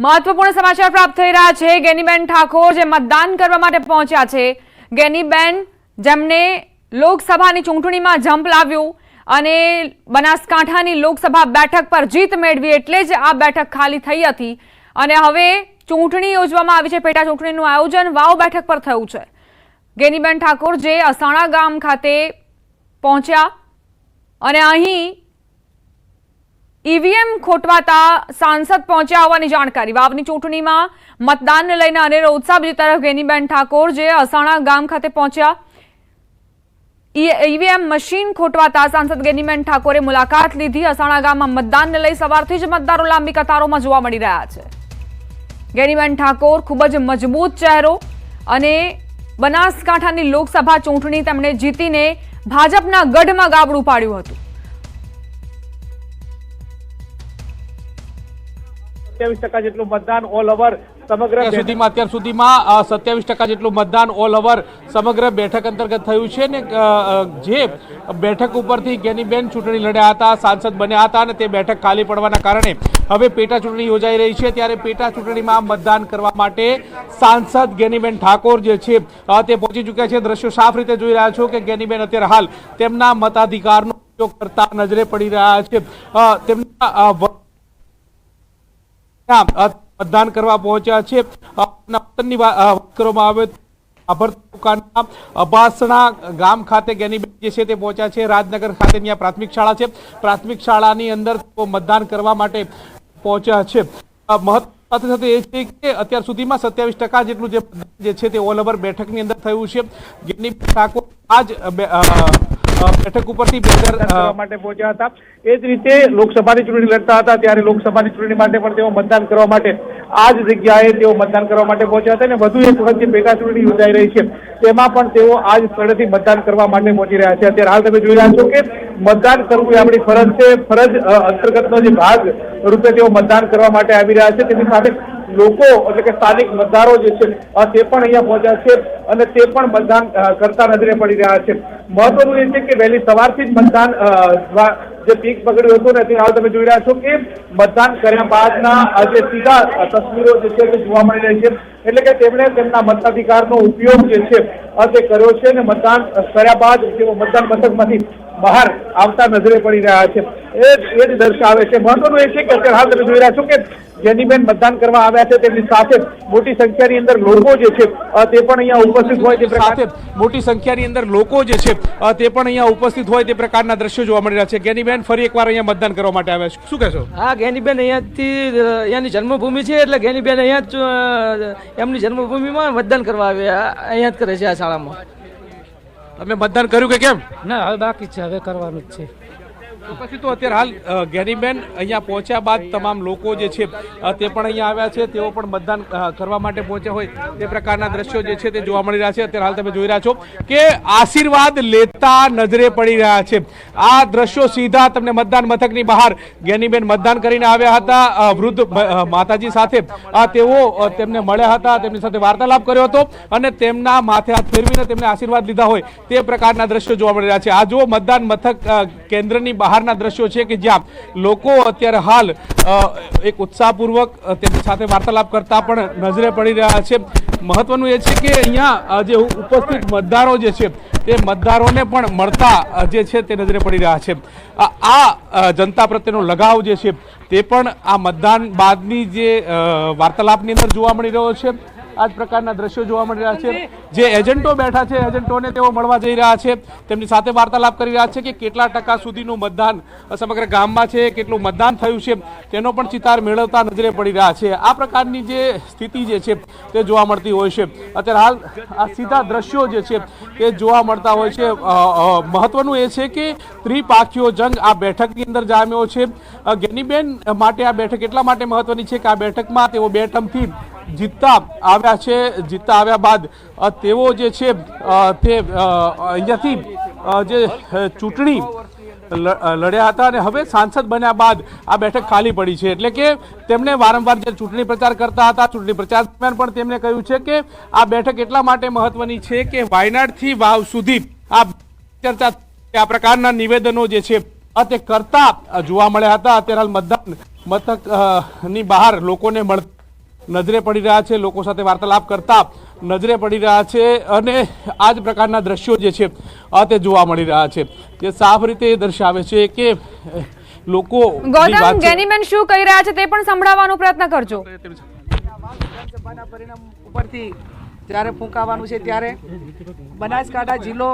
મહત્વપૂર્ણ સમાચાર પ્રાપ્ત થઈ રહ્યા છે। ગેનીબેન ઠાકોર જે મતદાન કરવા માટે પહોંચ્યા છે। ગેનીબેન જેમને લોકસભાની ચૂંટણીમાં જંપ લાવ્યું અને બનાસકાંઠાની લોકસભા બેઠક પર જીત મેળવી એટલે જ આ બેઠક ખાલી થઈ હતી અને હવે ચૂંટણી યોજવામાં આવી છે। પેટા ચૂંટણીનું આયોજન વાવ બેઠક પર થયું છે। ગેનીબેન ઠાકોર જે અસાણા ગામ ખાતે પહોંચ્યા અને અહીં ईवीएम खोटवाता सांसद पहुंचा होवानी जानकारी। वावनी चूंटणीमां मतदानने लईने अनेरो उत्साह। बीजी तरफ गेनीबेन ठाकोर जे असाणा गाम खाते पहुंच्या ईवीएम मशीन खोटवाता सांसद गेनीबेन ठाकोरे मुलाकात लीधी। असाणा गाममां मतदानने लई सवारथी ज मतदारो लांबी कतारोमां जोवा मळी रह्या छे। गेनीबेन ठाकोर खूब ज मजबूत चेहरो अने बनासकांठानी लोकसभा चूंटणी તેમણે જીતીને ભાજપના ગઢમાં ગાબડું પાડ્યું હતું। 27% જેટલું મતદાન ઓલ ઓવર સમગ્ર અત્યાર સુધીમાં 27% જેટલું મતદાન ઓલ ઓવર સમગ્ર બેઠક અંતર્ગત થયું છે ને જે બેઠક ઉપરથી ગેનીબેન ચૂંટણી લડ્યા હતા, સાંસદ બન્યા હતા અને તે બેઠક ખાલી પડવાના કારણે હવે પેટા ચૂંટણી યોજાઈ રહી છે। ત્યારે પેટા ચૂંટણીમાં મતદાન કરવા માટે સાંસદ ગેનીબેન ઠાકોર જે છે તે પહોંચી ચૂક્યા છે। દ્રશ્યો સાફ રીતે જોઈ રહ્યા છો કે ગેનીબેન અત્યારે હાલ તેમના મતાધિકારનો ઉપયોગ કરતા નજરે પડી રહ્યા છે। તેમના मतदान करवा पहुंचा है। વાત કરવામાં આવે तालुकाना अबासणा गाम खाते गेनीबेन जे छे ते पहुंचा है। राजनगर खाते प्राथमिक शाळा है, प्राथमिक शाळानी अंदर मतदान करवा माटे पहुंचा है। महत्व સાથે એ છે કે અત્યાર સુધીમાં 27% જેટલું જે છે તે ઓલ ઓવર બેઠકની અંદર થયું છે। ગેનીબેન ઠાકોર આજ બેઠક ઉપરથી માટે પહોંચ્યા હતા। એ જ રીતે લોકસભાની ચૂંટણી લડતા હતા ત્યારે લોકસભાની ચૂંટણી માટે પણ તેઓ મતદાન કરવા માટે આ જ જગ્યાએ તેઓ મતદાન કરવા માટે પહોંચ્યા હતા અને વધુ એક વખત જે પેટા ચૂંટણી યોજાઈ રહી છે તેમાં પણ તેઓ આ જ સ્થળેથી મતદાન કરવા માટે પહોંચી રહ્યા છે। અત્યારે હાલ તમે જોઈ રહ્યા છો કે મતદાન કરવું એ આપણી ફરજ છે। ફરજ અંતર્ગતનો જે ભાગ રૂપે તેઓ મતદાન કરવા માટે આવી રહ્યા છે। તેની સાથે લોકો એટલે કે સ્થાનિક મતદારો જે છે તે પણ અહીંયા પહોંચ્યા છે અને તે પણ મતદાન કરતા નજરે પડી રહ્યા છે। મહત્વનું એ છે કે વહેલી સવારથી જ મતદાન જે પીક પકડ્યું હતું ને તે હાલ તમે જોઈ રહ્યા છો કે મતદાન કર્યા બાદના જે સીધા તસવીરો જે છે તે જોવા મળી રહી છે। એટલે કે તેમણે તેમના મતાધિકારનો ઉપયોગ જે છે તે કર્યો છે અને મતદાન કર્યા બાદ તેઓ મતદાન મથકમાંથી બહાર આવતા નજરે પડી રહ્યા છે। એ જ દર્શાવે છે। મહત્વનું એ છે કે અત્યારે હાલ તમે જોઈ રહ્યા છો કે ગેનીબેન મતદાન કરવા આવ્યા છે તેમની સાથે મોટી સંખ્યાની અંદર લોકો જે છે તે પણ અહીંયા ઉપસ્થિત હોય તે સાથે મોટી સંખ્યાની અંદર લોકો જે છે તે પણ અહીંયા ઉપસ્થિત હોય તે પ્રકારના દ્રશ્યો જોવા મળી રહ્યા છે। ગેનીબેન ફરી એકવાર અહીંયા મતદાન કરવા માટે આવ્યા છે, શું કહેશો? હા, ગેનીબેન અહીંયાથી અહીંયાની જન્મભૂમિ છે એટલે ગેનીબેન અહીંયા જ એમની જન્મભૂમિમાં મતદાન કરવા આવ્યા, અહીંયા જ કરે છે આ શાળામાં। તમે મતદાન કર્યું કે કેમ? ના, હવે બાકી છે, હવે કરવાનું જ છે। પછી તો અત્યારે હાલ ગેનીબેન અહીંયા પહોંચ્યા બાદ તમામ લોકો જે છે તે પણ અહીંયા આવ્યા છે, તેઓ પણ મતદાન કરવા માટે પહોંચ્યા હોય તે પ્રકારના દ્રશ્યો જે છે તે જોવા મળી રહ્યા છે। અત્યારે હાલ તમે જોઈ રહ્યા છો કે આશીર્વાદ લેતા નજરે પડી રહ્યા છે। આ દ્રશ્યો સીધા તમને મતદાન મથકની બહાર ગેનીબેન મતદાન કરીને આવ્યા હતા વૃદ્ધ માતાજી સાથે, તેઓ તેમને મળ્યા હતા, તેમની સાથે વાર્તાલાપ કર્યો હતો અને તેમના માથે હાથ ફેરવીને તેમને આશીર્વાદ લીધા હોય તે પ્રકારના દ્રશ્યો જોવા મળી રહ્યા છે। આ જો મતદાન મથક કેન્દ્રની બહારના દ્રશ્યો છે કે જ્યાં લોકો અત્યારે હાલ એક ઉત્સાહપૂર્વક તેમની સાથે વાર્તાલાપ કરતા પણ નજરે પડી રહ્યા છે। મહત્વનું એ છે કે અહીંયા જે ઉપસ્થિત મતદારો જે છે તે મતદારોને પણ મળતા જે છે તે નજરે પડી રહ્યા છે। આ જનતા પ્રત્યેનો લગાવ જે છે તે પણ આ મતદાન બાદની જે વાર્તાલાપની અંદર જોવા મળી રહ્યો છે। આ જ પ્રકારના દ્રશ્યો જોવા મળી રહ્યા છે। જે એજન્ટો બેઠા છે એજન્ટોને તેઓ મળવા જઈ રહ્યા છે, તેમની સાથે વાર્તાલાપ કરી રહ્યા છે કે કેટલા ટકા સુધીનું મતદાન સમગ્ર ગામમાં છે, કેટલું મતદાન થયું છે તેનો પણ ચિતાર મેળવતા નજરે પડી રહ્યા છે। આ પ્રકારની જે સ્થિતિ જે છે તે જોવા મળતી હોય છે। અત્યારે હાલ આ સીધા દ્રશ્યો જે છે તે જોવા મળતા હોય છે। મહત્વનું એ છે કે ત્રિપાખીઓ જંગ આ બેઠકની અંદર જામ્યો છે। ગેનીબેન માટે આ બેઠક એટલા માટે મહત્વની છે કે આ બેઠકમાં તેઓ 2 ટર્મથી જીતતા આવ્યા છે। જીતતા આવ્યા બાદ તેઓ જે છે તે અહીંયાથી જે ચૂંટણી લડ્યા હતા અને હવે સાંસદ બન્યા બાદ આ બેઠક ખાલી પડી છે। એટલે કે તેમણે વારંવાર જે ચૂંટણી પ્રચાર કરતા હતા, ચૂંટણી પ્રચાર દરમિયાન પણ તેમણે કહ્યું છે કે આ બેઠક એટલા માટે મહત્વની છે કે વાયનાડથી વાવ સુધી આ ચર્ચા આ પ્રકારના નિવેદનો જે છે તે કરતા જોવા મળ્યા હતા। અત્યારે હાલ મતદાન મથકની બહાર લોકોને નજરે પડી રહ્યા છે, લોકો સાથે વાર્તાલાપ કરતા નજરે પડી રહ્યા છે અને આ જ પ્રકારના દ્રશ્યો જે છે તે જોવા મળી રહ્યા છે, જે સાફ રીતે દર્શાવે છે કે લોકો ગૌતમ, ગેનીબેન શું કહી રહ્યા છે તે પણ સંભળાવવાનો પ્રયત્ન કરજો. વિધાનસભાના પરિણામ ઉપરથી જ્યારે ફૂંકાવાનું છે ત્યારે બનાસકાંઠા જિલ્લો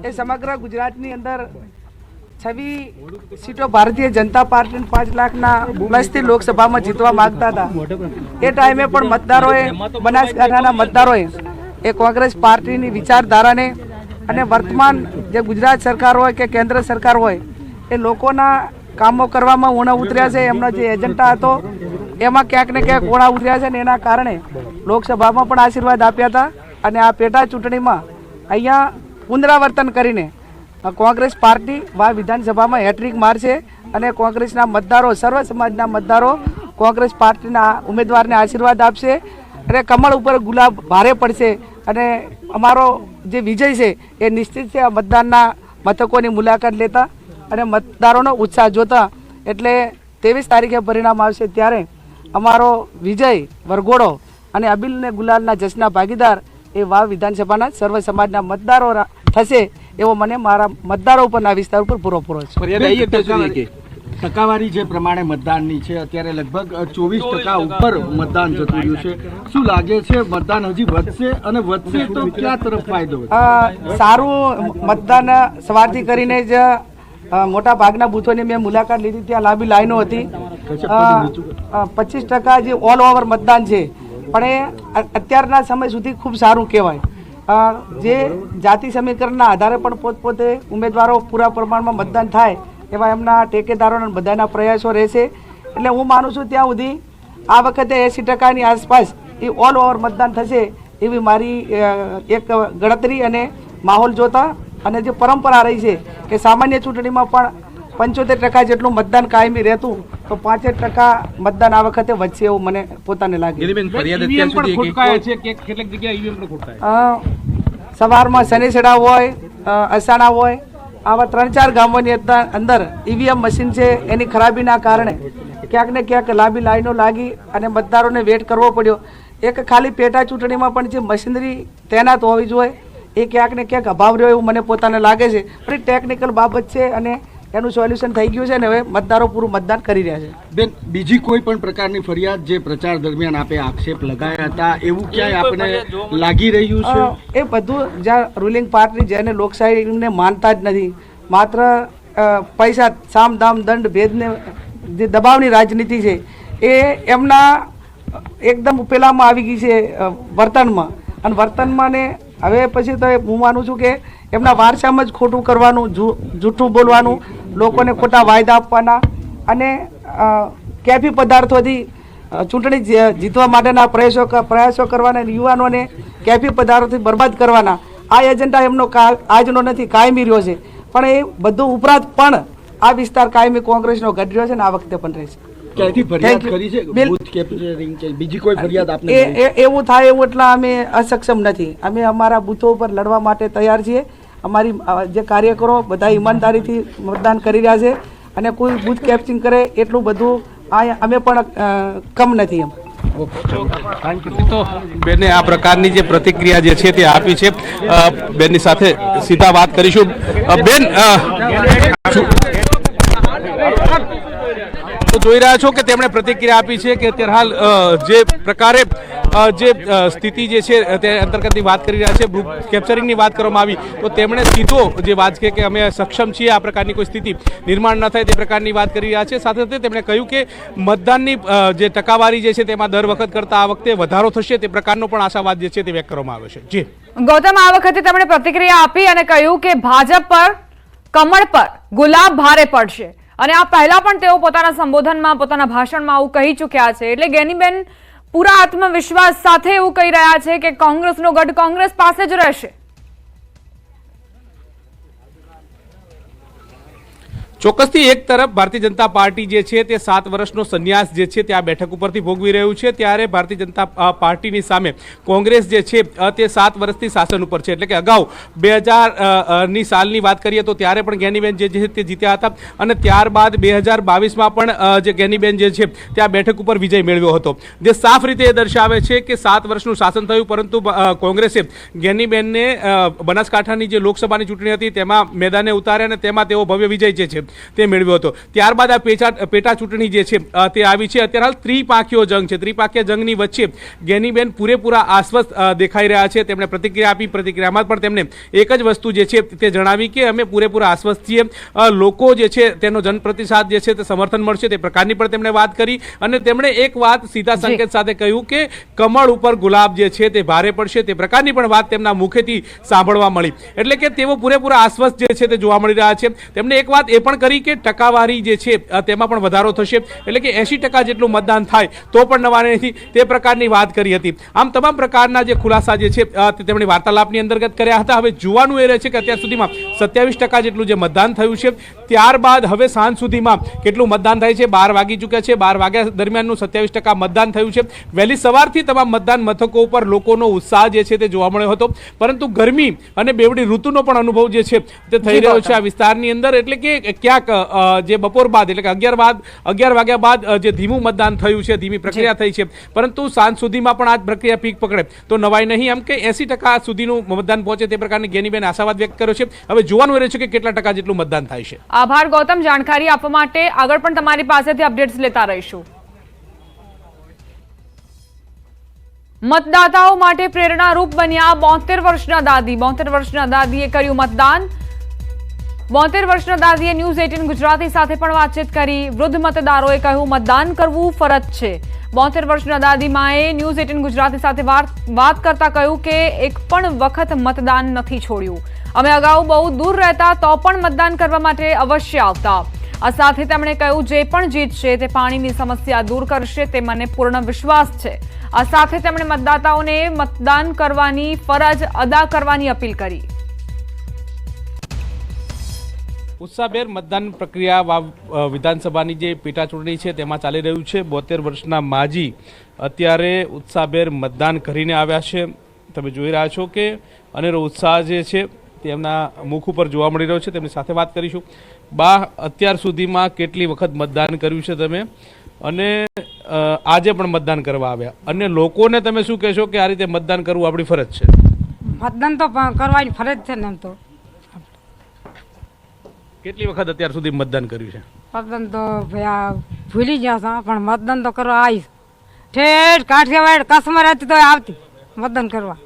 એ સમગ્ર ગુજરાતની અંદર 26 સીટો ભારતીય જનતા પાર્ટી 5 લાખના પ્લસથી લોકસભામાં જીતવા માંગતા હતા. એ ટાઈમે પણ મતદારોએ, બનાસકાંઠાના મતદારોએ એ કોંગ્રેસ પાર્ટીની વિચારધારાને અને વર્તમાન જે ગુજરાત સરકાર હોય કે કેન્દ્ર સરકાર હોય એ લોકોના કામો કરવામાં ઓણા ઉતર્યા છે. એમનો જે એજન્ડા હતો એમાં ક્યાંક ને ક્યાંક ઓણા ઉતર્યા છે ને એના કારણે લોકસભામાં પણ આશીર્વાદ આપ્યા હતા. અને આ પેટા ચૂંટણીમાં અહીંયા પુનરાવર્તન કરીને કોંગ્રેસ પાર્ટી વિધાનસભામાં હેટ્રિક મારશે અને કોંગ્રેસના મતદારો, સર્વ સમાજના મતદારો કોંગ્રેસ પાર્ટીના ઉમેદવારને આશીર્વાદ આપશે અને કમળ ઉપર ગુલાબ ભારે પડશે અને અમારો જે વિજય છે એ નિશ્ચિત છે. આ મતદાનના મથકોની મુલાકાત લેતા અને મતદારોનો ઉત્સાહ જોતા એટલે 23 તારીખે પરિણામ આવશે ત્યારે અમારો વિજય વરઘોડો અને અબીલ ને ગુલાલના જશ્નના ભાગીદાર એ વાવ વિધાનસભાના સર્વ સમાજના મતદારો થશે એવો મને મારા મતદારો ઉપરના વિસ્તાર ઉપર પૂરો છે. ટકાવારી જે પ્રમાણે મતદાનની છે અત્યારે લગભગ 24% ઉપર મતદાન જતું રહ્યું છે. શું લાગે છે મતદાન હજી વધશે અને વધશે તો ક્યાં તરફ ફાયદો? સારું મતદાન સવારથી કરીને જ મોટા ભાગના બૂથોની મેં મુલાકાત લીધી, ત્યાં લાંબી લાઈનો હતી. 25% જે ઓલ ઓવર મતદાન છે પણ એ અત્યારના સમય સુધી ખૂબ સારું કહેવાય. જે જાતિ સમીકરણના આધારે પણ પોતપોતે ઉમેદવારો પૂરા પ્રમાણમાં મતદાન થાય એવા એમના ટેકેદારોના બધાના પ્રયાસો રહેશે. એટલે હું માનું છું ત્યાં સુધી આ વખતે 80%ની આસપાસ એ ઓલ ઓવર મતદાન થશે એવી મારી એક ગણતરી અને માહોલ જોતા. અને જે પરંપરા રહી છે કે સામાન્ય ચૂંટણીમાં પણ 75% જેટલું મતદાન કાયમી રહેતું તો 5% મતદાન આ વખતે વધશે એવું મને પોતાને લાગે. સવારમાં શનિસેડા હોય, અસાણા હોય, આવા 3-4 ગામોની અંદર ઈવીએમ મશીન છે એની ખરાબીના કારણે ક્યાંક ને ક્યાંક લાંબી લાઈનો લાગી અને મતદારોને વેટ કરવો પડ્યો. એક ખાલી પેટા ચૂંટણીમાં પણ જે મશીનરી તૈનાત હોવી જોઈએ એ ક્યાંક ને ક્યાંક અભાવ રહ્યો એવું મને પોતાને લાગે છે. પણ ટેકનિકલ બાબત છે અને એનું સોલ્યુશન થઈ ગયું છે ને હવે મતદારો પૂરું મતદાન કરી રહ્યા છે. બેન, બીજી કોઈ પણ પ્રકારની ફરિયાદ જે પ્રચાર દરમિયાન આપે આક્ષેપ લગાયા હતા એવું ક્યાંય આપણે લાગી રહ્યું છે? એ બધું જ્યાં રૂલિંગ પાર્ટી જેને લોકશાહીને માનતા જ નથી, માત્ર પૈસા, સામ દામ દંડ ભેદને જે દબાવની રાજનીતિ છે એ એમના એકદમ પેલામાં આવી ગઈ છે વર્તનમાં. અને વર્તનમાં ને હવે પછી તો હું માનું છું કે એમના વારસામાં જ ખોટું કરવાનું, જૂઠું બોલવાનું, લોકોને ખોટા વાયદા આપવાના અને કેફી પદાર્થોથી ચૂંટણી જીતવા માટેના પ્રયાસો કરવાના, યુવાનોને કેફી પદાર્થોથી બરબાદ કરવાના આ એજન્ડા એમનો આજનો નથી, કાયમી રહ્યો છે. પણ એ બધું ઉપરાંત પણ આ વિસ્તાર કાયમી કોંગ્રેસનો ગઢ રહ્યો છે ને આ વખતે પણ રહેશે. ક્યાંથી ફરિયાદ કરી છે? બૂથ કેપ્ચરિંગ કે બીજી કોઈ ફરિયાદ આપને? એવું થાય એવું એટલા અમે અસક્ષમ નથી. અમે અમારા બૂથો ઉપર લડવા માટે તૈયાર છીએ. અમારી જે કાર્યકરો બધા ઈમાનદારીથી મતદાન કરી રહ્યા છે અને કોઈ બૂથ કેપ્ચરિંગ કરે એટલું બધું અમે પણ કમ નથી. એમ તો બેને આ પ્રકારની જે પ્રતિક્રિયા જે છે તે આપી છે. બેનની સાથે સીધા વાત કરીશું. બેન, તો જોઈ રહ્યા છો કે તેમણે પ્રતિક્રિયા આપી છે કે અત્યારે હાલ જે પ્રકારે જે સ્થિતિ જે છે તે અંતર્ગતની વાત કરી રહ્યા છે, બૂથ કેપ્ચરિંગની વાત કરવામાં આવી તો તેમણે સીધો જે વાત છે કે અમે સક્ષમ છીએ આ પ્રકારની કોઈ સ્થિતિ નિર્માણ ન થાય તે પ્રકારની વાત કરી રહ્યા છે. સાથે સાથે તેમણે કહ્યું કે મતદાનની જે ટકાવારી જે છે તેમાં દર વખત કરતાં આ વખતે વધારો થશે તે પ્રકારનો પણ આશાવાદ જે છે તે વ્યક્ત કરવામાં આવ્યો છે. જી ગૌતમ, આ વખતે તેમણે પ્રતિક્રિયા આપી અને કહ્યું કે ભાજપ પર, કમળ પર ગુલાબ ભારે પડશે અને આ પહેલા પણ તેઓ પોતાના સંબોધનમાં, પોતાના ભાષણમાં આવું કહી ચૂક્યા છે. એટલે ગેનીબેન પૂરા આત્મવિશ્વાસ સાથે એવું કહી રહ્યા છે કે કોંગ્રેસનો ગઢ કોંગ્રેસ પાસે જ રહેશે. ચોક્કસથી એક તરફ ભારતીય જનતા પાર્ટી જે છે તે 7 વર્ષનો સંન્યાસ જે છે તે આ બેઠક ઉપરથી ભોગવી રહ્યું છે, ત્યારે ભારતીય જનતા પાર્ટીની સામે કોંગ્રેસ જે છે તે 7 વર્ષથી શાસન ઉપર છે. એટલે કે અગાઉ 2000 સાલની વાત કરીએ તો ત્યારે પણ જ્ઞાનીબેન જે છે તે જીત્યા હતા અને ત્યારબાદ 2022માં પણ જે જ્ઞાનીબેન જે છે તે આ બેઠક ઉપર વિજય મેળવ્યો હતો, જે સાફ રીતે એ દર્શાવે છે કે 7 વર્ષનું શાસન થયું, પરંતુ કોંગ્રેસે જ્ઞાનીબેનને બનાસકાંઠાની જે લોકસભાની ચૂંટણી હતી તેમાં મેદાને ઉતાર્યા અને તેમાં તેઓ ભવ્ય વિજય જે છે તે મેળવ્યો હતો. ત્યારબાદ આ પેટા ચૂંટણી જે છે તે આવી છે. અત્યારે હાલ ત્રિપાંખીયો જંગ છે. ત્રિપાંખીય જંગની વચ્ચે જ્ઞાનીબેન પૂરેપૂરા આશ્વસ્ત દેખાઈ રહ્યા છે. તેમણે પ્રતિક્રિયા આપી. પ્રતિક્રિયામાં પણ તેમણે એક જ વસ્તુ જે છે તે જણાવી કે અમે પૂરેપૂરા આશ્વસ્ત છીએ, લોકો જે છે તેનો જનપ્રતિસાદ જે છે તે સમર્થન મળશે, તે પ્રકારની પણ તેમણે વાત કરી. અને તેમણે એક વાત સીધા સંકેત સાથે કહ્યું કે કમળ ઉપર ગુલાબ જે છે તે ભારે પડશે, તે પ્રકારની પણ વાત તેમના મુખેથી સાંભળવા મળી. એટલે કે તેઓ પૂરેપૂરા આશ્વસ્ત જે છે તે જોવા મળી રહ્યા છે. તેમણે એક વાત એ પણ કરી કે ટકાવારી જે છે તેમાં પણ વધારો થશે, એટલે કે 80% જેટલું મતદાન થાય તો પણ નવા નથી, તે પ્રકારની વાત કરી હતી. આમ તમામ પ્રકારના જે ખુલાસા જે છે તે તેમણે વાર્તાલાપની અંતર્ગત કર્યા હતા. હવે જોવાનું એ રહે છે કે અત્યાર સુધીમાં 27% જેટલું જે મતદાન થયું છે, ત્યારબાદ હવે સાંજ સુધીમાં કેટલું મતદાન થાય છે. 12 વાગી ચૂક્યા છે. 12 વાગ્યા દરમિયાનનું 27% મતદાન થયું છે. વહેલી સવારથી તમામ મતદાન મથકો ઉપર લોકોનો ઉત્સાહ જે છે તે જોવા મળ્યો હતો, પરંતુ ગરમી અને બેવડી ઋતુનો પણ અનુભવ જે છે તે થઈ રહ્યો છે આ વિસ્તારની અંદર. એટલે કે ક્યાંક જે બપોર બાદ એટલે કે 11 વાગ્યા બાદ જે ધીમું મતદાન થયું છે, ધીમી પ્રક્રિયા થઈ છે, પરંતુ સાંજ સુધીમાં પણ આ જ પ્રક્રિયા પીક પકડે તો નવાઈ નહીં. એમ કે 80% સુધીનું મતદાન પહોંચે તે પ્રકારની જ્ઞાનીબેન આશાવાદ વ્યક્ત કર્યો છે. હવે જોવાનું રહે છે કે કેટલા ટકા જેટલું મતદાન થાય છે. આભાર ગૌતમ, જાણકારી આપવા માટે. આગળ પણ તમારી પાસેથી અપડેટ્સ લેતા રહીશું. મતદાતાઓ માટે પ્રેરણારૂપ બન્યા 72 વર્ષના દાદી. 72 વર્ષના દાદીએ કર્યું મતદાન. 72 વર્ષના દાદીએ ન્યૂઝ 18 ગુજરાતી સાથે પણ વાતચીત કરી. વૃદ્ધ મતદારોએ કહ્યું મતદાન કરવું ફરજ છે. 72 વર્ષના દાદીમાએ ન્યૂઝ 18 ગુજરાતી સાથે વાત કરતા કહ્યું કે એક પણ વખત મતદાન નથી છોડ્યું. અમે અગાઉ બહુ દૂર રહેતા તો પણ મતદાન કરવા માટે અવશ્ય આવતા. આ સાથે તેમણે કહ્યું જે પણ જીતશે તે પાણીની સમસ્યા દૂર કરશે, તે મને પૂર્ણ વિશ્વાસ છે. આ સાથે તેમણે મતદાતાઓને મતદાન કરવાની ફરજ અદા કરવાની અપીલ કરી. ઉત્સાહભેર મતદાન પ્રક્રિયા વિધાનસભાની જે પેટા ચૂંટણી છે તેમાં ચાલી રહ્યું છે. 72 વર્ષના માજી અત્યારે ઉત્સાહભેર મતદાન કરીને આવ્યા છે. તમે જોઈ રહ્યા છો કે અનેરો ઉત્સાહ જે છે તેમના મુખ ઉપર જોવા મળી રહ્યો છે. તેમની સાથે વાત કરીશું. બા, અત્યાર સુધીમાં કેટલી વખત મતદાન કર્યું છે તમે, અને આજે પણ મતદાન કરવા આવ્યા, અને લોકોને તમે શું કહેશો કે આ રીતે મતદાન કરવું આપણી ફરજ છે? મતદાન તો કરવાની ફરજ છે ને. એમ તો કેટલી વખત અત્યાર સુધી મતદાન કર્યું છે? મતદાન તો ભૂલી ગયા હતા, પણ મતદાન તો કરવા આવીશ. ઠેઠ કાઠિયાવાડ કસમર હતી તો આવતી મતદાન કરવા.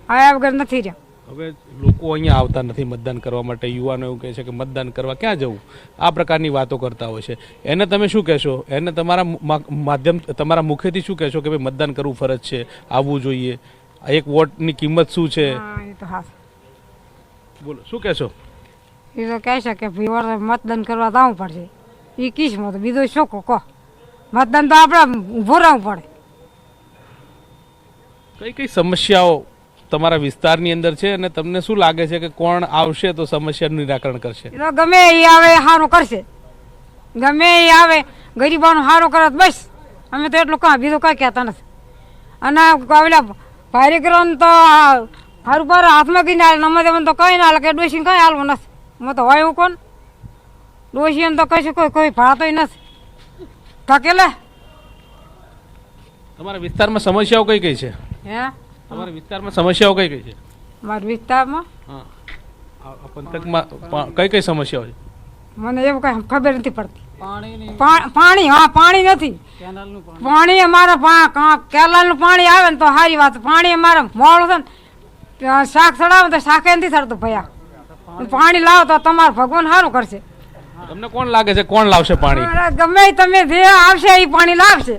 આવ્યા વગર નથી રહ્યા. હવે લોકો અહીંયા આવતા નથી મતદાન કરવા માટે. યુવાનો એવું કહે છે કે મતદાન કરવા ક્યાં જવું, આ પ્રકારની વાતો કરતા હોય છે. એને તમે શું કહેશો? એને તમારા માધ્યમ તમારા મુખેથી શું કહેશો કે ભાઈ મતદાન કરવું ફરજ છે, આવવું જોઈએ, એક વોટની કિંમત શું છે? એ તો હા, બોલો, શું કહેશો? એ તો કહે છે કે ભાઈ મતદાન કરવા જવું પડશે. એ કિસ્મત, બીજું શું કહો. મતદાન તો આપણે ઊભું રહેવું પડે. કઈ કઈ સમસ્યાઓ તમારા વિસ્તારની અંદર છે, અને તમને શું લાગે છે કે કોણ આવશે તો સમસ્યાનું નિરાકરણ કરશે? ગમે એ આવે સારું કરશે. ગમે એ આવે ગરીબોનું સારું કરે બસ. અમે તો એટલું કાં બીજું કઈ કહેતા નથી. અને પેલા ભારે કરવાનું તો સારું પર હાથમાં કઈ ના નમે તો કઈ ના હાલે કે ડોસીને કઈ હાલવું નથી. હું તો હોય એવું કોણ ડોસી તો કશું કોઈ ભાળતો નથી. થકેલે તમારા વિસ્તારમાં સમસ્યાઓ કઈ કઈ છે? હે, તમારા વિસ્તારમાં સમસ્યાઓ કઈ કઈ છે? મારા વિસ્તારમાં હા, આ પંથકમાં કઈ કઈ સમસ્યાઓ છે? મને એવું કઈ ખબર નથી પડતી. પાણી, હા પાણી નથી. પાણી અમારે કેનાલનું પાણી આવે ને તો સારી વાત. પાણી અમારે મોડું છે ને, શાક ચડાવે તો શાકે નથી ચડતું ભયા. પાણી લાવો તો તમારું ભગવાન સારું કરશે. તમને કોણ લાગે છે કોણ લાવશે પાણી? ગમે તમે જે આવશે એ પાણી લાવશે.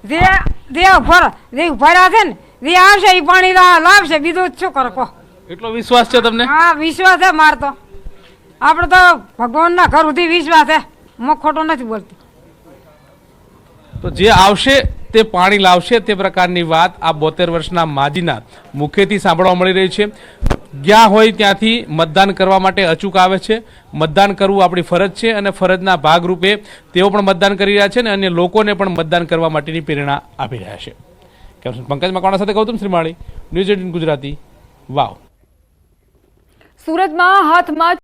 જે ભર્યા છે ને જે આવશે એ પાણી લાવશે. બીજું શું કરો કહો? એટલો વિશ્વાસ છે તમને? હા, વિશ્વાસ છે મારે તો. આપણે તો ભગવાનના ઘર સુધી વિશ્વાસ છે. હું ખોટું નથી બોલતી. તો જે આવશે તે પાણી લાવશે, તે પ્રકારની વાત આ 72 વર્ષના માજીના મુખેથી સાંભળવા મળી રહી છે. જ્યાં હોય ત્યાંથી મતદાન કરવા માટે અચૂક આવે છે. મતદાન કરવું આપણી ફરજ છે અને ફરજના ભાગરૂપે તેઓ પણ મતદાન કરી રહ્યા છે અને અન્ય લોકોને પણ મતદાન કરવા માટેની પ્રેરણા આપી રહ્યા છે. પંકજ મકવાણા સાથે ગૌતમ શ્રીમાળી, ન્યૂઝ 18 ગુજરાતી, વાવ. સુરતમાં હાથમાં